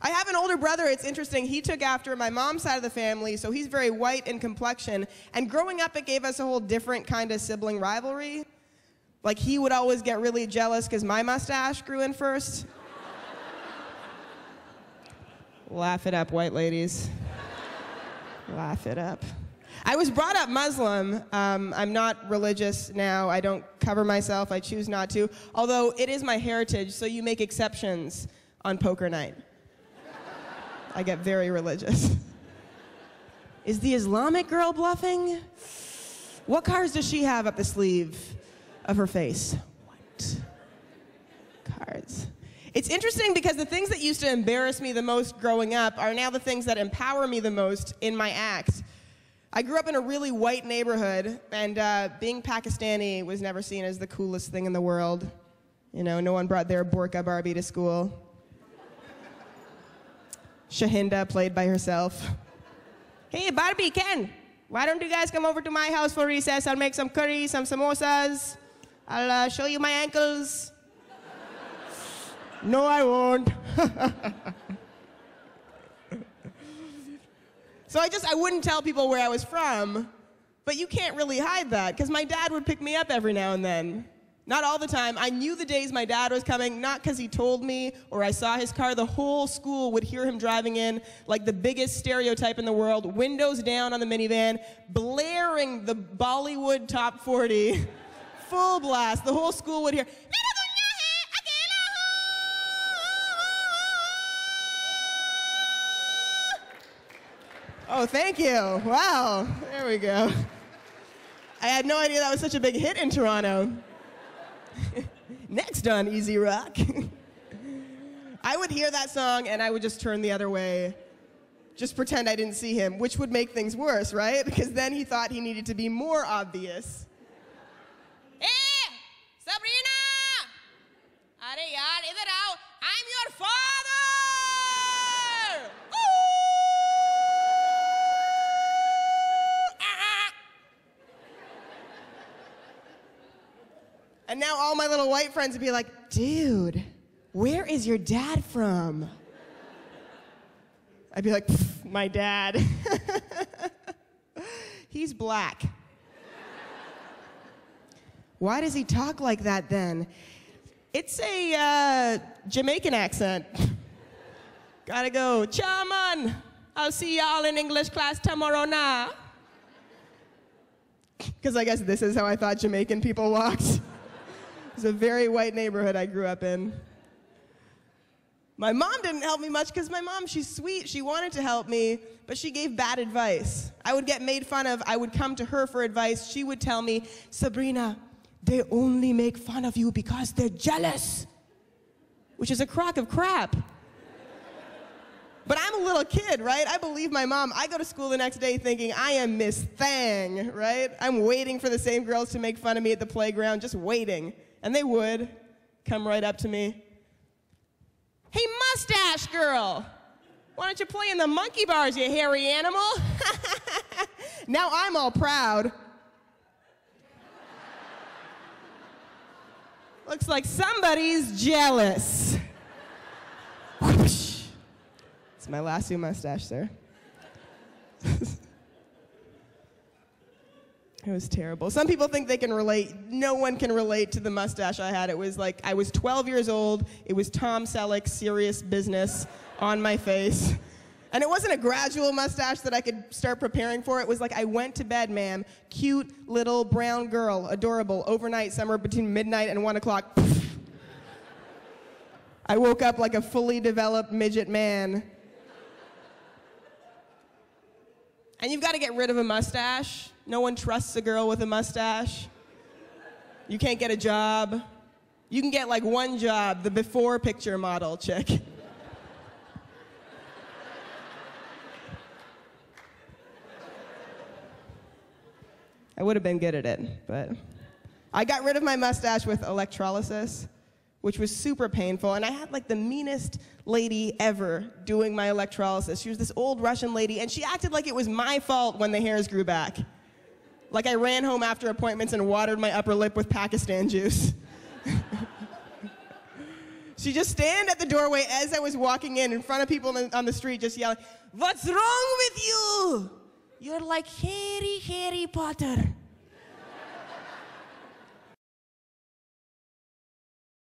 I have an older brother. It's interesting. He took after my mom's side of the family, so he's very white in complexion. And growing up, it gave us a whole different kind of sibling rivalry. Like, he would always get really jealous because my mustache grew in first. Laugh it up, white ladies. Laugh it up. I was brought up Muslim. I'm not religious now. I don't cover myself. I choose not to. Although it is my heritage, so you make exceptions on poker night. I get very religious. Is the Islamic girl bluffing? What cards does she have up the sleeve of her face? What cards? It's interesting because the things that used to embarrass me the most growing up are now the things that empower me the most in my act. I grew up in a really white neighborhood, and being Pakistani was never seen as the coolest thing in the world. You know, no one brought their burqa Barbie to school. Shahinda played by herself. Hey, Barbie, Ken, why don't you guys come over to my house for recess? I'll make some curry, some samosas. I'll show you my ankles. No, I won't. So I wouldn't tell people where I was from, but you can't really hide that, because my dad would pick me up every now and then. Not all the time. I knew the days my dad was coming, not because he told me or I saw his car. The whole school would hear him driving in like the biggest stereotype in the world, windows down on the minivan, blaring the Bollywood Top 40, full blast. The whole school would hear, oh, thank you. Wow, there we go. I had no idea that was such a big hit in Toronto. Next on Easy Rock. I would hear that song and I would just turn the other way, just pretend I didn't see him, which would make things worse, right? Because then he thought he needed to be more obvious. Hey, Sabrina! Are yaar, idhar aao. I'm your father! And now all my little white friends would be like, dude, where is your dad from? I'd be like, my dad. He's black. Why does he talk like that then? It's a Jamaican accent. Gotta go, Chairman, I'll see y'all in English class tomorrow now. Because I guess this is how I thought Jamaican people walked. It's a very white neighborhood I grew up in. My mom didn't help me much because my mom, she's sweet. She wanted to help me, but she gave bad advice. I would get made fun of. I would come to her for advice. She would tell me, Sabrina, they only make fun of you because they're jealous, which is a crock of crap. But I'm a little kid, right? I believe my mom. I go to school the next day thinking I am Miss Thang, right? I'm waiting for the same girls to make fun of me at the playground, just waiting. And they would come right up to me. Hey, mustache girl, why don't you play in the monkey bars, you hairy animal? Now I'm all proud. Looks like somebody's jealous. It's my lasso mustache, sir. It was terrible. Some people think they can relate. No one can relate to the mustache I had. It was like, I was 12 years old. It was Tom Selleck's Serious Business on my face. And it wasn't a gradual mustache that I could start preparing for. It was like, I went to bed, ma'am. Cute little brown girl, adorable, overnight, somewhere between midnight and 1 o'clock. I woke up like a fully developed midget man. And you've got to get rid of a mustache. No one trusts a girl with a mustache. You can't get a job. You can get like one job, the before picture model chick. I would have been good at it, but I got rid of my mustache with electrolysis, which was super painful, and I had like the meanest lady ever doing my electrolysis. She was this old Russian lady, and she acted like it was my fault when the hairs grew back. Like I ran home after appointments and watered my upper lip with Pakistan juice. She'd just stand at the doorway as I was walking in front of people on the street, just yelling, "What's wrong with you? You're like Harry Potter."